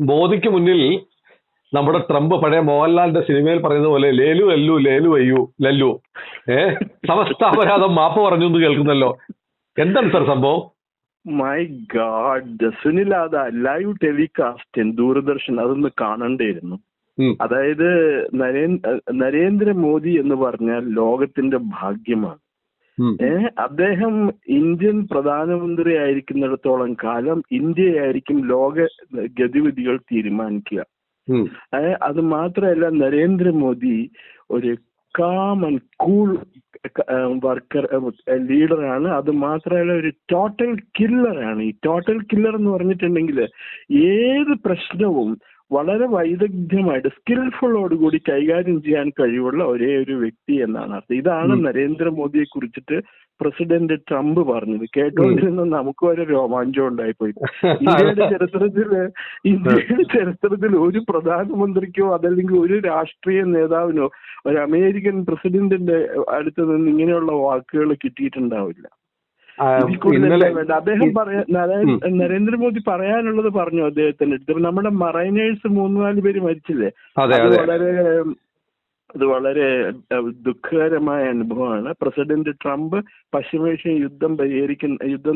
മോദിക്ക് മുന്നിൽ നമ്മുടെ ട്രംപ് പഴയ മോഹൻലാലിന്റെ സിനിമയിൽ പറയുന്ന പോലെ ലേലു അല്ലു ലേലു അയ്യു ലല്ലു സമസ്താപരാധം മാപ്പ് പറഞ്ഞു എന്ന് കേൾക്കുന്നല്ലോ. എന്താണ് സാർ സംഭവം? മൈ ഗാഡ് സുനിൽ, അത് ലൈവ് ടെലികാസ്റ്റ് ദൂരദർശൻ അതൊന്ന് കാണണ്ടായിരുന്നു. അതായത് നരേന്ദ്രമോദി എന്ന് പറഞ്ഞാൽ ലോകത്തിന്റെ ഭാഗ്യമാണ്. അദ്ദേഹം ഇന്ത്യൻ പ്രധാനമന്ത്രി ആയിരിക്കുന്നിടത്തോളം കാലം ഇന്ത്യയായിരിക്കും ലോക ഗതിവിധികൾ തീരുമാനിക്കുക. അത് മാത്രമല്ല, നരേന്ദ്രമോദി ഒരു കാം ആൻഡ് കൂൾ വർക്കർ ലീഡറാണ്. അത് മാത്രമല്ല ഒരു ടോട്ടൽ കില്ലറാണ്. ഈ ടോട്ടൽ കില്ലർ എന്ന് പറഞ്ഞിട്ടുണ്ടെങ്കിൽ ഏത് പ്രശ്നവും വളരെ വൈദഗ്ധ്യമായിട്ട് സ്കിൽഫുള്ളോടുകൂടി കൈകാര്യം ചെയ്യാൻ കഴിവുള്ള ഒരേ ഒരു വ്യക്തി എന്നാണ് അർത്ഥം. ഇതാണ് നരേന്ദ്രമോദിയെ കുറിച്ചിട്ട് പ്രസിഡന്റ് ട്രംപ് പറഞ്ഞത്. കേട്ടോണ്ടിരുന്ന നമുക്ക് വരെ രോമാഞ്ചം ഉണ്ടായിപ്പോയി. ഇന്ത്യയുടെ ചരിത്രത്തിൽ ഒരു പ്രധാനമന്ത്രിക്കോ അതല്ലെങ്കിൽ ഒരു രാഷ്ട്രീയ നേതാവിനോ ഒരു അമേരിക്കൻ പ്രസിഡന്റിന്റെ അടുത്ത് നിന്ന് ഇങ്ങനെയുള്ള വാക്കുകൾ കിട്ടിയിട്ടുണ്ടാവില്ല. അദ്ദേഹം നരേന്ദ്രമോദി പറയാനുള്ളത് പറഞ്ഞു അദ്ദേഹത്തിന്റെ അടുത്ത്. നമ്മുടെ മറൈനേഴ്സ് 3-4 പേര് മരിച്ചില്ലേ, അത് വളരെ ദുഃഖകരമായ അനുഭവമാണ്. പ്രസിഡന്റ് ട്രംപ് പശ്ചിമേഷ്യൻ യുദ്ധം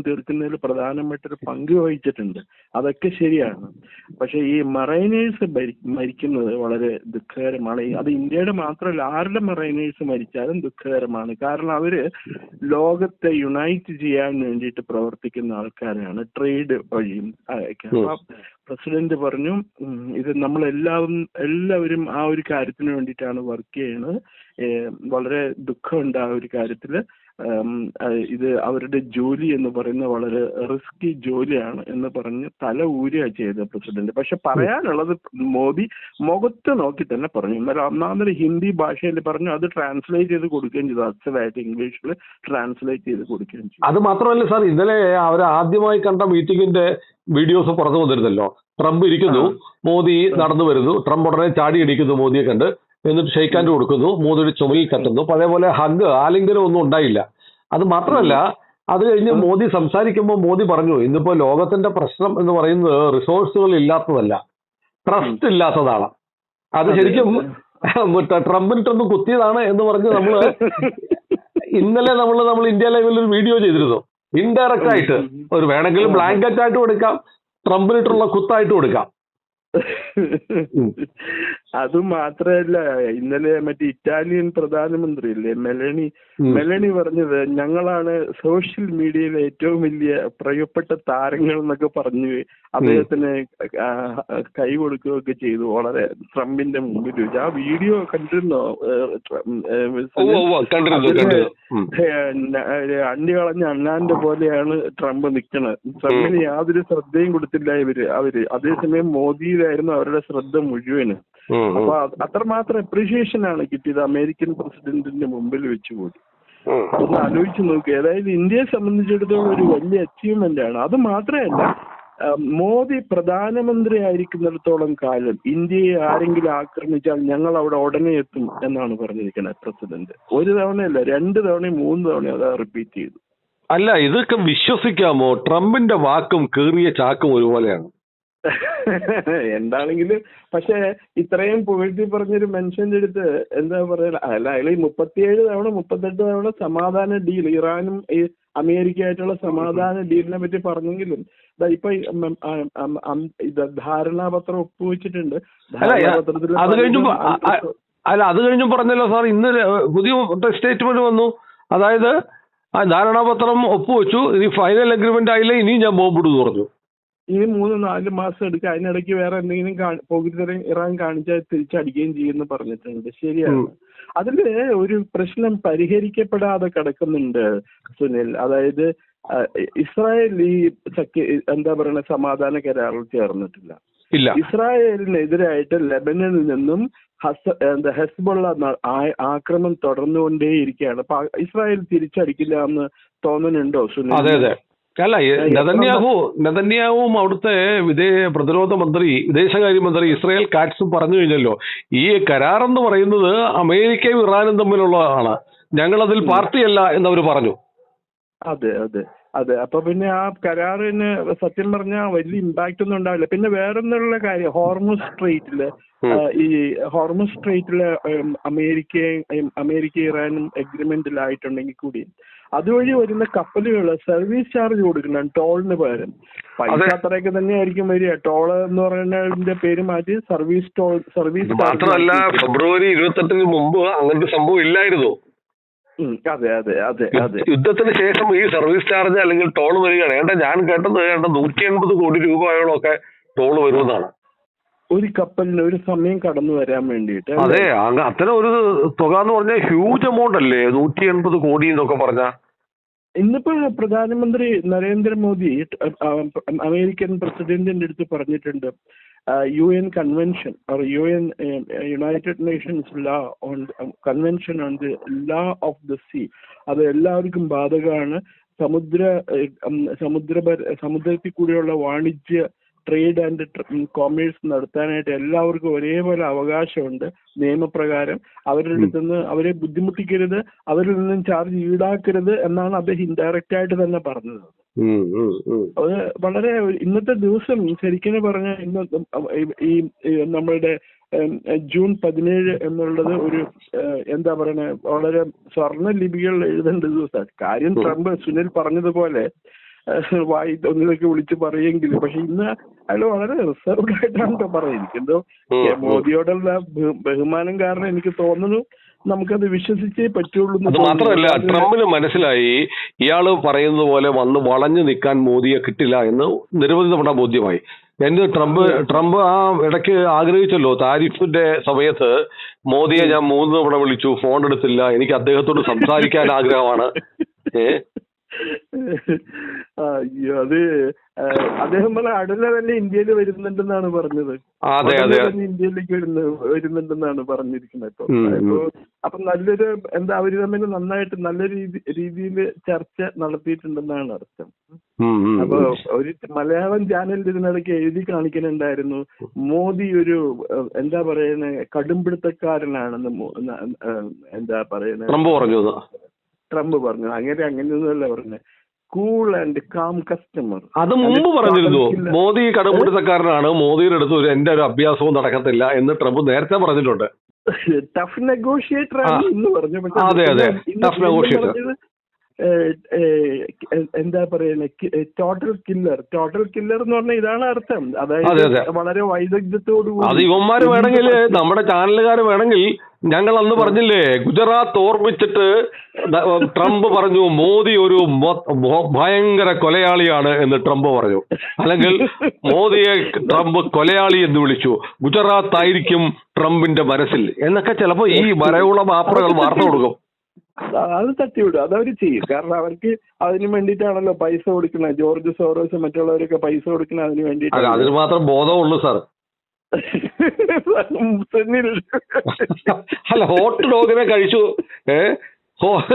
തീർക്കുന്നതിൽ പ്രധാനമായിട്ടൊരു പങ്ക് വഹിച്ചിട്ടുണ്ട്. അതൊക്കെ ശരിയാണ്. പക്ഷെ ഈ മറൈനേഴ്സ് മരിക്കുന്നത് വളരെ ദുഃഖകരമാണ്. അത് ഇന്ത്യയുടെ മാത്രമല്ല, ആരുടെ മറൈനേഴ്സ് മരിച്ചാലും ദുഃഖകരമാണ്. കാരണം അവര് ലോകത്തെ യുണൈറ്റ് ചെയ്യാൻ വേണ്ടിയിട്ട് പ്രവർത്തിക്കുന്ന ആൾക്കാരാണ്, ട്രേഡ് വഴിയും. പ്രസിഡന്റ് പറഞ്ഞു ഇത് എല്ലാവരും ആ ഒരു കാര്യത്തിന് വേണ്ടിയിട്ടാണ് വർക്ക് ചെയ്യുന്നത്. വളരെ ദുഃഖമുണ്ട് ആ ഒരു കാര്യത്തില്. ഇത് അവരുടെ ജോലി എന്ന് പറയുന്നത് വളരെ റിസ്കി ജോലിയാണ് എന്ന് പറഞ്ഞ് തല ഊരുക ചെയ്ത പ്രസിഡന്റ്. പക്ഷെ പറയാനുള്ളത് മോദി മുഖത്ത് നോക്കി തന്നെ പറഞ്ഞു. ഇന്നലെ ഒന്നാമത് ഹിന്ദി ഭാഷയിൽ പറഞ്ഞു, അത് ട്രാൻസ്ലേറ്റ് ചെയ്ത് കൊടുക്കുകയും ചെയ്തു. അച്ഛനായിട്ട് ഇംഗ്ലീഷിൽ ട്രാൻസ്ലേറ്റ് ചെയ്ത് കൊടുക്കുകയും ചെയ്തു. അത് മാത്രമല്ല സാർ, ഇന്നലെ അവർ ആദ്യമായി കണ്ട മീറ്റിംഗിന്റെ വീഡിയോസ് പുറത്തു വന്നിരുന്നല്ലോ. ട്രംപ് ഇരിക്കുന്നു, മോദി നടന്നു വരുന്നു, ട്രംപ് ഉടനെ ചാടി അടിക്കുന്നു മോദിയെ കണ്ട്, എന്നിട്ട് ഷെയ്ക്ക് ഹാൻഡ് കൊടുക്കുന്നു, മോദിയുടെ ചുമലിൽ തട്ടുന്നു. പഴയപോലെ ഹഗ് ആലിംഗനം ഒന്നും ഉണ്ടായില്ല. അത് മാത്രമല്ല, അത് കഴിഞ്ഞ് മോദി സംസാരിക്കുമ്പോൾ മോദി പറഞ്ഞു, ഇന്നിപ്പോ ലോകത്തിന്റെ പ്രശ്നം എന്ന് പറയുന്നത് റിസോഴ്സുകൾ ഇല്ലാത്തതല്ല, ട്രസ്റ്റ് ഇല്ലാത്തതാണ്. അത് ശരിക്കും ട്രംപിനിട്ടൊന്ന് കുത്തിയതാണ് എന്ന് പറഞ്ഞ് ഇന്നലെ നമ്മൾ ഇന്ത്യ ലൈവിൽ ഒരു വീഡിയോ ചെയ്തിരുന്നു. ഇൻഡയറക്റ്റ് ആയിട്ട് ഒരു വേണമെങ്കിലും ബ്ലാങ്കറ്റ് ആയിട്ട് കൊടുക്കാം, ട്രംപിനിട്ടുള്ള കുത്തായിട്ട് കൊടുക്കാം. അത് മാത്രല്ല, ഇന്നലെ മറ്റേ ഇറ്റാലിയൻ പ്രധാനമന്ത്രി ഇല്ലേ മെലണി പറഞ്ഞത്, ഞങ്ങളാണ് സോഷ്യൽ മീഡിയയിലെ ഏറ്റവും വലിയ പ്രിയപ്പെട്ട താരങ്ങൾ എന്നൊക്കെ പറഞ്ഞു അദ്ദേഹത്തിന് കൈ കൊടുക്കുകയൊക്കെ ചെയ്തു വളരെ ട്രംപിന്റെ മുമ്പിൽ വെച്ച്. ആ വീഡിയോ കണ്ടിരുന്നോ? അണ്ടി കളഞ്ഞ അണ്ണാന്റെ പോലെയാണ് ട്രംപ് നിൽക്കണത്. ട്രംപിന് യാതൊരു ശ്രദ്ധയും കൊടുത്തില്ല അവര്. അതേസമയം മോദിയിലായിരുന്നു അവരുടെ ശ്രദ്ധ മുഴുവനും. അപ്പൊ അത്രമാത്രം അപ്രീഷിയേഷൻ ആണ് കിട്ടിയത് അമേരിക്കൻ പ്രസിഡന്റിന്റെ മുമ്പിൽ വെച്ചുകൂടി. ഒന്ന് ആലോചിച്ച് നോക്കി. അതായത് ഇന്ത്യയെ സംബന്ധിച്ചിടത്തോളം ഒരു വലിയ അച്ചീവ്മെന്റ് ആണ്. അത് മാത്രമല്ല, മോദി പ്രധാനമന്ത്രി ആയിരിക്കുന്നിടത്തോളം കാലം ഇന്ത്യയെ ആരെങ്കിലും ആക്രമിച്ചാൽ ഞങ്ങൾ അവിടെ ഉടനെ എത്തും എന്നാണ് പറഞ്ഞിരിക്കുന്നത് പ്രസിഡന്റ്. ഒരു തവണയല്ല, 2 തവണയും 3 തവണയും അത് റിപ്പീറ്റ് ചെയ്തു. അല്ല, ഇതൊക്കെ വിശ്വസിക്കാമോ? ട്രംപിന്റെ വാക്കും കീറിയ ചാക്കും ഒരുപോലെയാണ്. എന്താണെങ്കിലും പക്ഷെ ഇത്രയും പുകഴ്ത്തി പറഞ്ഞൊരു മനുഷ്യന്റെ അടുത്ത് എന്താ പറയുക, അല്ല അയാൾ 37 തവണ 38 തവണ സമാധാന ഡീൽ, ഇറാനും ഈ അമേരിക്കയായിട്ടുള്ള സമാധാന ഡീലിനെ പറ്റി പറഞ്ഞെങ്കിലും ഇപ്പൊ ധാരണാപത്രം ഒപ്പുവെച്ചിട്ടുണ്ട്. അത് കഴിഞ്ഞു പറഞ്ഞല്ലോ സാർ, ഇന്ന് പുതിയ സ്റ്റേറ്റ്മെന്റ് വന്നു. അതായത് ആ ധാരണാപത്രം ഒപ്പുവെച്ചു, ഇനി ഫൈനൽ അഗ്രിമെന്റ് ആയില്ല, ഇനിയും ഞാൻ ബോംബിടുന്നു പറഞ്ഞു. ഇനി 3-4 മാസം എടുക്കുക. അതിനിടയ്ക്ക് വേറെ എന്തെങ്കിലും പോകിത്തരം ഇറാൻ കാണിച്ചാൽ തിരിച്ചടിക്കുകയും ചെയ്യുമെന്ന് പറഞ്ഞിട്ടുണ്ട്. ശരിയാണ്. അതില് ഒരു പ്രശ്നം പരിഹരിക്കപ്പെടാതെ കിടക്കുന്നുണ്ട് സുനിൽ. അതായത് ഇസ്രായേൽ ഈ എന്താ പറയുക സമാധാന കരാറിൽ ചേർന്നിട്ടില്ല. ഇസ്രായേലിനെതിരായിട്ട് ലെബനനിൽ നിന്നും ഹെസ്ബുള്ള ആക്രമണം തുടർന്നുകൊണ്ടേയിരിക്കുകയാണ്. ഇസ്രായേൽ തിരിച്ചടിക്കില്ല എന്ന് തോന്നുന്നുണ്ടോ സുനിൽ? അല്ല, നെതന്യാഹുവും അവിടുത്തെ വിദേശകാര്യമന്ത്രി ഇസ്രായേൽ കാറ്റ്സും പറഞ്ഞു കഴിഞ്ഞല്ലോ, ഈ കരാറെന്ന് പറയുന്നത് അമേരിക്കയും ഇറാനും തമ്മിലുള്ളതാണ്, ഞങ്ങളതിൽ പാർട്ടിയല്ല എന്നവർ പറഞ്ഞു. അതെ. അതെ, അപ്പൊ പിന്നെ ആ കരാറിന് സത്യം പറഞ്ഞാൽ വലിയ ഇമ്പാക്റ്റ് ഒന്നും ഉണ്ടാവില്ല. പിന്നെ വേറൊന്നുള്ള കാര്യം, ഹോർമുസ് സ്ട്രെയിറ്റില് ഈ ഹോർമുസ് സ്ട്രെയിറ്റില് അമേരിക്ക ഇറാനും എഗ്രിമെന്റിലായിട്ടുണ്ടെങ്കിൽ കൂടി അതുവഴി വരുന്ന കപ്പലുകൾ സർവീസ് ചാർജ് കൊടുക്കണം ടോളിന് പകരം. പൈസ അത്രയൊക്കെ തന്നെയായിരിക്കും വരിക. ടോള് എന്ന് പറയുന്നതിന്റെ പേര് മാറ്റി സർവീസ് ടോൾ, സർവീസ് മാത്രമല്ല ഫെബ്രുവരി 28 മുമ്പ് അങ്ങനത്തെ സംഭവം ഇല്ലായിരുന്നു. അതെ അതെ അതെ അതെ. യുദ്ധത്തിന് ശേഷം ഈ സർവീസ് ചാർജ് അല്ലെങ്കിൽ ടോൾ വരികയാണ്. ഞാൻ കേട്ടത് 180 കോടി രൂപയോളമൊക്കെ ടോൾ വരുമെന്നാണ് ഒരു കപ്പലിന് ഒരു സമയം കടന്നു വരാൻ വേണ്ടിയിട്ട്. അതെ, അത്തരം ഒരു തുക എന്ന് പറഞ്ഞാൽ ഹ്യൂജ് എമൗണ്ട് അല്ലേ, 180 കോടി എന്നൊക്കെ പറഞ്ഞാൽ. ഇന്നിപ്പോ പ്രധാനമന്ത്രി നരേന്ദ്രമോദി അമേരിക്കൻ പ്രസിഡന്റിന്റെ അടുത്ത് പറഞ്ഞിട്ടുണ്ട്, UN convention or UN United Nations law on convention on the law of the sea, അത് എല്ലാവർക്കും ബാധകമാണ്. സമുദ്രത്തിൽ കൂടിയുള്ള വാണിജ്യ ട്രേഡ് ആൻഡ് കോമേഴ്സ് നടത്താനായിട്ട് എല്ലാവർക്കും ഒരേപോലെ അവകാശമുണ്ട് നിയമപ്രകാരം. അവരുടെ അടുത്ത് നിന്ന് അവരെ ബുദ്ധിമുട്ടിക്കരുത്, അവരിൽ നിന്നും ചാർജ് ഈടാക്കരുത് എന്നാണ് അദ്ദേഹം ഇൻഡയറക്റ്റ് ആയിട്ട് തന്നെ പറഞ്ഞത്. അത് വളരെ ഇന്നത്തെ ദിവസം ശരിക്കും പറഞ്ഞാൽ ഇന്ന് ഈ നമ്മളുടെ ജൂൺ 17 എന്നുള്ളത് ഒരു എന്താ പറയുക, വളരെ സ്വർണ്ണ ലിപികളിൽ എഴുതേണ്ട ദിവസമാണ്. കാര്യം ട്രംപ് സുനിൽ പറഞ്ഞതുപോലെ ഒന്നിലൊക്കെ വിളിച്ച് പറയെങ്കിലും, പക്ഷെ ഇന്ന് അയാൾ വളരെ റിസർവ്ഡ് ആയിട്ടാണ് പറയുന്നത്. എന്തോ മോദിയോടുള്ള ബഹുമാനം കാരണം എനിക്ക് തോന്നുന്നു നമുക്കത് വിശ്വസിച്ചേ പറ്റുള്ളൂ. അത് മാത്രമല്ല, ട്രംപിന് മനസ്സിലായി ഇയാള് പറയുന്നത് പോലെ വന്ന് വളഞ്ഞു നിൽക്കാൻ മോദിയെ കിട്ടില്ല എന്ന് നിരവധി തവണ ബോധ്യമായി. ട്രംപ് ആ ഇടയ്ക്ക് ആഗ്രഹിച്ചല്ലോ, താരിഫിന്റെ സമയത്ത് മോദിയെ ഞാൻ 3 തവണ വിളിച്ചു, ഫോൺ എടുത്തില്ല, എനിക്ക് അദ്ദേഹത്തോട് സംസാരിക്കാൻ ആഗ്രഹമാണ്. അയ്യോ, അത് അദ്ദേഹം അടുത്ത തന്നെ ഇന്ത്യയിൽ വരുന്നുണ്ടെന്നാണ് പറഞ്ഞത്. ഇന്ത്യയിലേക്ക് വരുന്നുണ്ടെന്നാണ് പറഞ്ഞിരിക്കുന്നത്. അപ്പൊ നല്ലൊരു അവര് തമ്മിൽ നന്നായിട്ട് നല്ല രീതിയിൽ ചർച്ച നടത്തിയിട്ടുണ്ടെന്നാണ് അർത്ഥം. അപ്പൊ ഒരു മലയാളം ചാനൽ ഇതിനിടയ്ക്ക് എഴുതി കാണിക്കുന്നുണ്ടായിരുന്നു, മോദി ഒരു എന്താ പറയുന്നത് കടുംപിടുത്തക്കാരനാണെന്ന്. എന്താ പറയുന്നത് ട്രംപ് പറഞ്ഞു. അങ്ങനെയൊന്നുമല്ല പറഞ്ഞത്, കൂൾ ആൻഡ് കാം കസ്റ്റമർ. അത് മുമ്പ് പറഞ്ഞിരുന്നു, മോദി കടുംപിടുത്തക്കാരനാണ്, മോദിയുടെ അടുത്ത് എന്റെ ഒരു അഭ്യാസവും നടക്കത്തില്ല എന്ന് ട്രംപ് നേരത്തെ പറഞ്ഞിട്ടുണ്ട്. ടഫ് നെഗോഷിയേറ്റർ ആണ് ഇന്ന് പറഞ്ഞു. എന്താ പറയുന്നത്, ടോട്ടൽ കില്ലർ എന്ന് പറഞ്ഞാൽ ഇതാണ് അർത്ഥം. അതായത് വളരെ വൈദഗ്ധ്യത്തോടു കൂടി. അത് ഇവന്മാര് വേണമെങ്കിൽ, നമ്മുടെ ചാനലുകാർ വേണമെങ്കിൽ, ഞങ്ങൾ അന്ന് പറഞ്ഞില്ലേ, ഗുജറാത്ത് ഓർമ്മിച്ചിട്ട് ട്രംപ് പറഞ്ഞു മോദി ഒരു ഭയങ്കര കൊലയാളിയാണ് എന്ന് ട്രംപ് പറഞ്ഞു. അല്ലെങ്കിൽ മോദിയെ ട്രംപ് കൊലയാളി എന്ന് വിളിച്ചു, ഗുജറാത്ത് ആയിരിക്കും ട്രംപിന്റെ മനസ്സിൽ എന്നൊക്കെ ചിലപ്പോ ഈ വരയുള്ള മാപ്രകൾ വാർത്ത കൊടുക്കും. അത് തട്ടിവിടും, അതവര് ചെയ്യും. കാരണം അവർക്ക് അതിന് വേണ്ടിയിട്ടാണല്ലോ പൈസ കൊടുക്കുന്നത്. ജോർജ് സോറോസ് മറ്റുള്ളവരൊക്കെ പൈസ കൊടുക്കുന്നത് അതിന് വേണ്ടിയിട്ടാണ്. അതിന് മാത്രം ബോധമുള്ളൂ സാർ. അല്ല, ഹോട്ട് ഡോഗിനെ കഴിച്ചു,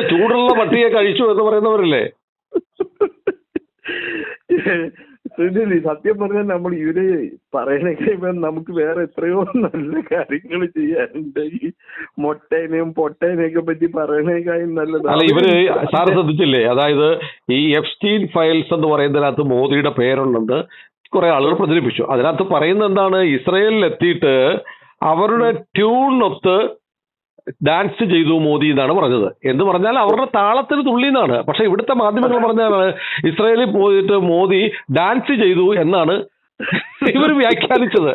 ചൂടുള്ള പട്ടിയെ കഴിച്ചു എന്ന് പറയുന്നവരല്ലേ. സുനിൽ, സത്യം പറഞ്ഞാൽ നമ്മൾ ഇവര് പറയണേക്കാൾ നമുക്ക് വേറെ എത്രയോ നല്ല കാര്യങ്ങൾ ചെയ്യാനുണ്ട്. ഈ മൊട്ടേനെയും പൊട്ടേനെയൊക്കെ പറ്റി പറയണേക്കാളും നല്ലത്. അല്ല, ഇവര് സാറ് ശ്രദ്ധിച്ചില്ലേ, അതായത് ഈ എപ്സ്റ്റീൻ ഫയൽസ് എന്ന് പറയുന്നതിനകത്ത് മോദിയുടെ പേരുണ്ടെന്ന് കുറെ ആളുകൾ പ്രചരിപ്പിച്ചു. അതിനകത്ത് പറയുന്നത് എന്താണ്, ഇസ്രയേലിൽ എത്തിയിട്ട് അവരുടെ ട്യൂണിനൊത്ത് ഡാൻസ് ചെയ്തു മോദി എന്നാണ് പറഞ്ഞത്. എന്ന് പറഞ്ഞാൽ അവരുടെ താളത്തിന് തുള്ളി എന്നാണ്. പക്ഷെ ഇവിടുത്തെ മാധ്യമങ്ങൾ പറഞ്ഞാണ് ഇസ്രയേലിൽ പോയിട്ട് മോദി ഡാൻസ് ചെയ്തു എന്നാണ് ഇവർ വ്യാഖ്യാനിച്ചത്.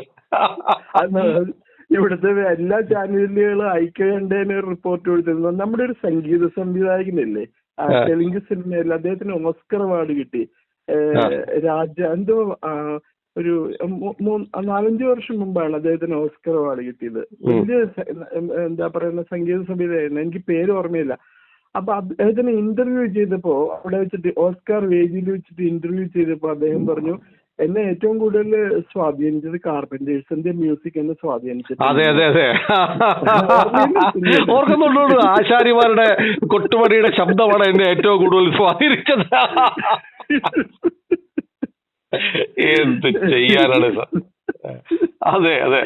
ഇവിടുത്തെ എല്ലാ ചാനലുകളും ഐക്യകണ്ഠേന റിപ്പോർട്ട് കൊടുത്തിരുന്നു. നമ്മുടെ ഒരു സംഗീത സംവിധായകനില്ലേ, തെലുങ്ക് സിനിമയിൽ അദ്ദേഹത്തിന് ഓസ്കർ അവാർഡ് കിട്ടി. എന്തോ ഒരു 4-5 വർഷം മുമ്പാണ് അദ്ദേഹത്തിന് ഓസ്കർ അവാർഡ് കിട്ടിയത്. വലിയ എന്താ പറയുന്ന സംഗീത സംവിധായകൻ, എനിക്ക് പേര് ഓർമ്മയില്ല. അപ്പൊ അദ്ദേഹത്തിന് ഇന്റർവ്യൂ ചെയ്തപ്പോ അവിടെ വെച്ചിട്ട് ഓസ്കാർ വേദിയിൽ വെച്ചിട്ട് ഇന്റർവ്യൂ ചെയ്തപ്പോ അദ്ദേഹം പറഞ്ഞു, എന്നെ ഏറ്റവും കൂടുതൽ സ്വാധീനിച്ചത് കാർപ്പന്റേഴ്സിന്റെ മ്യൂസിക് എന്നെ സ്വാധീനിച്ചത്. അതെ അതെ അതെ, ഓർക്കുന്നുള്ളൂ. ആശാരിമാരുടെ കൊട്ടുപടിയുടെ ശബ്ദമാണ് എന്നെ ഏറ്റവും കൂടുതൽ സ്വാധീനിച്ചത്. എന്ത് ചെയ്യാനാണ് സാർ. അതെ അതെ,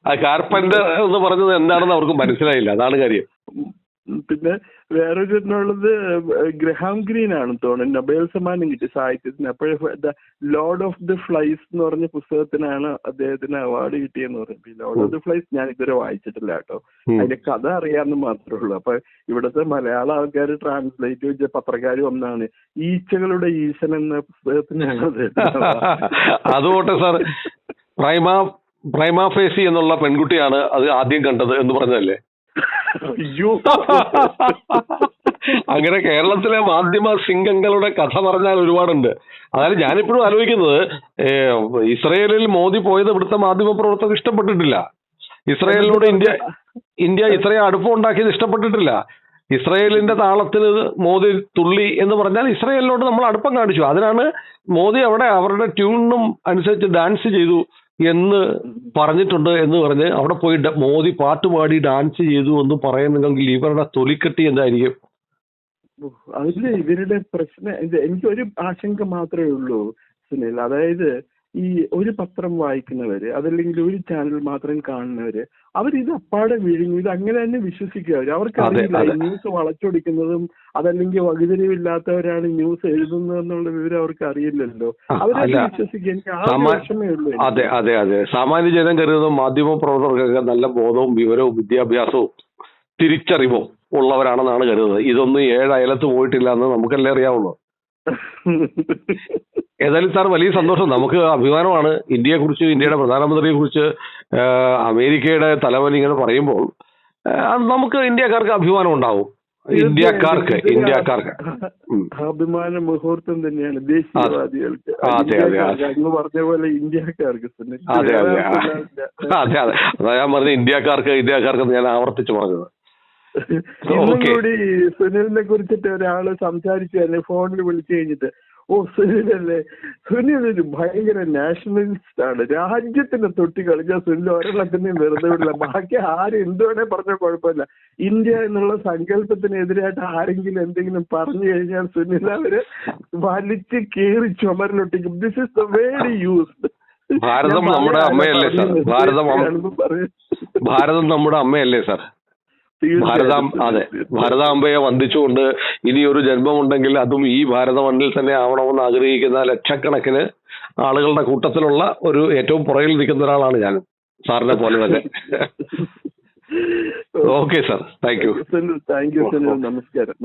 ആ കാർപ്പന്റർ എന്ന് പറഞ്ഞത് എന്താണെന്ന് അവർക്ക് മനസ്സിലായില്ല, അതാണ് കാര്യം. പിന്നെ വേറൊരു എന്നുള്ളത് ഗ്രഹാം ഗ്രീൻ ആണെന്ന് തോന്നുന്നു നൊബേൽ സമ്മാനം കിട്ടി സാഹിത്യത്തിന്. അപ്പോഴേ ലോർഡ് ഓഫ് ദി ഫ്ലൈസ് എന്ന് പറഞ്ഞ പുസ്തകത്തിനാണ് അദ്ദേഹത്തിന് അവാർഡ് കിട്ടിയെന്ന് പറയുന്നത്. ലോർഡ് ഓഫ് ദി ഫ്ലൈസ് ഞാൻ ഇതുവരെ വായിച്ചിട്ടില്ല കേട്ടോ, അതിന്റെ കഥ അറിയാമെന്ന് മാത്രമേ ഉള്ളൂ. അപ്പൊ ഇവിടുത്തെ മലയാള ആൾക്കാർ ട്രാൻസ്ലേറ്റ് ചെയ്ത പത്രക്കാർ ഒന്നാണ് ഈച്ചകളുടെ ഈശൻ എന്ന പുസ്തകത്തിനാണ് അതുകൊട്ടെ സാർ, പ്രൈമ ഫേസി എന്നുള്ള പെൺകുട്ടിയാണ് അത് ആദ്യം കണ്ടത് എന്ന് പറഞ്ഞതല്ലേ? അങ്ങനെ കേരളത്തിലെ മാധ്യമ സിംഗങ്ങളുടെ കഥ പറഞ്ഞാൽ ഒരുപാടുണ്ട്. അതായത് ഞാനിപ്പോഴും ആലോചിക്കുന്നത്, ഇസ്രയേലിൽ മോദി പോയത് ഇവിടുത്തെ മാധ്യമ പ്രവർത്തകർക്ക് ഇഷ്ടപ്പെട്ടിട്ടില്ല. ഇസ്രയേലിനോട് ഇന്ത്യ ഇത്രയും അടുപ്പം ഉണ്ടാക്കിയത് ഇഷ്ടപ്പെട്ടിട്ടില്ല. ഇസ്രയേലിന്റെ താളത്തിന് മോദി തുള്ളി എന്ന് പറഞ്ഞാൽ ഇസ്രയേലിനോട് നമ്മൾ അടുപ്പം കാണിച്ചു. അതിനാണ് മോദി അവിടെ അവരുടെ ട്യൂണിനും അനുസരിച്ച് ഡാൻസ് ചെയ്തു എന്ന് പറഞ്ഞിട്ടുണ്ട് എന്ന് പറഞ്ഞ് അവിടെ പോയി മോദി പാട്ടുപാടി ഡാൻസ് ചെയ്തു എന്ന് പറയുന്നെങ്കിൽ ഇവരുടെ തൊലിക്കെട്ടി എന്തായിരിക്കും? അതില് ഇവരുടെ പ്രശ്നം എനിക്കൊരു ആശങ്ക മാത്രമേ ഉള്ളൂ സുനിൽ. അതായത് ഈ ഒരു പത്രം വായിക്കുന്നവര് അതല്ലെങ്കിൽ ഒരു ചാനൽ മാത്രം കാണുന്നവര് അവരിത് അപ്പാടെ വിഴുങ്ങും, ഇത് അങ്ങനെ തന്നെ വിശ്വസിക്കുക. അവർക്ക് അറിയില്ല ന്യൂസ് വളച്ചൊടിക്കുന്നതും അതല്ലെങ്കിൽ വകുതിരിവില്ലാത്തവരാണ് ന്യൂസ് എഴുതുന്നത് എന്നുള്ള വിവരം അവർക്ക് അറിയില്ലല്ലോ. അവരെ വിശ്വസിക്കുക. എനിക്ക് ആ വിഷമേ ഉള്ളൂ. അതെ അതെ അതെ, സാമാന്യ ജനം കരുതുന്ന മാധ്യമ പ്രവർത്തകർക്ക് നല്ല ബോധവും വിവരവും വിദ്യാഭ്യാസവും തിരിച്ചറിവും ഉള്ളവരാണെന്നാണ് കരുതുന്നത്. ഇതൊന്നും 7 അയലത്ത് പോയിട്ടില്ല എന്ന് നമുക്കല്ലേ അറിയാവുള്ളൂ. ഏതായാലും സാർ വലിയ സന്തോഷം, നമുക്ക് അഭിമാനമാണ് ഇന്ത്യയെ കുറിച്ച്, ഇന്ത്യയുടെ പ്രധാനമന്ത്രിയെ കുറിച്ച് അമേരിക്കയുടെ തലവൻ ഇങ്ങനെ പറയുമ്പോൾ നമുക്ക് ഇന്ത്യക്കാർക്ക് അഭിമാനം ഉണ്ടാവും. ഇന്ത്യക്കാർക്ക് അഭിമാന മുഹൂർത്തം തന്നെയാണ് ദേശീയവാദികൾക്ക്. അങ്ങ് പറഞ്ഞ പോലെ ഇന്ത്യക്കാർക്ക്. അതെ അതെ അതെ അതെ, അതാ ഞാൻ പറഞ്ഞത് ഇന്ത്യക്കാർക്ക് ഞാൻ ആവർത്തിച്ചു പറഞ്ഞത്. കൂടി സുനിലിനെ കുറിച്ചിട്ട് ഒരാള് സംസാരിച്ചു ഫോണിൽ വിളിച്ചു കഴിഞ്ഞിട്ട്, ഓ സുനിലല്ലേ, സുനിൽ ഒരു ഭയങ്കര നാഷണലിസ്റ്റ് ആണ്, രാജ്യത്തിന്റെ തൊട്ടി കളിച്ച സുനിൽ ഒരെണ്ണത്തിനെയും വെറുതെ വിടില്ല, ബാക്കി ആരും എന്തുവേണേ പറഞ്ഞാൽ കുഴപ്പമില്ല, ഇന്ത്യ എന്നുള്ള സങ്കല്പത്തിനെതിരായിട്ട് ആരെങ്കിലും എന്തെങ്കിലും പറഞ്ഞു കഴിഞ്ഞാൽ സുനിൽ അവര് വലിച്ച് കീറി ചുമരിലൊട്ടിക്കും. This is the word used. Bharatam നമ്മുടെ അമ്മയല്ലേ സാർ? ഭാരതം നമ്മുടെ അമ്മയല്ലേ സാർ? ഭാരതാംബയെ വന്ദിച്ചുകൊണ്ട് ഇനിയൊരു ജന്മമുണ്ടെങ്കിൽ അതും ഈ ഭാരത മണ്ണിൽ തന്നെ ആവണമെന്ന് ആഗ്രഹിക്കുന്ന ലക്ഷക്കണക്കിന് ആളുകളുടെ കൂട്ടത്തിലുള്ള ഒരു ഏറ്റവും പുറകിൽ നിൽക്കുന്ന ഒരാളാണ് ഞാൻ, സാറിനെ പോലെ തന്നെ. Okay sir, thank you. നമസ്കാരം.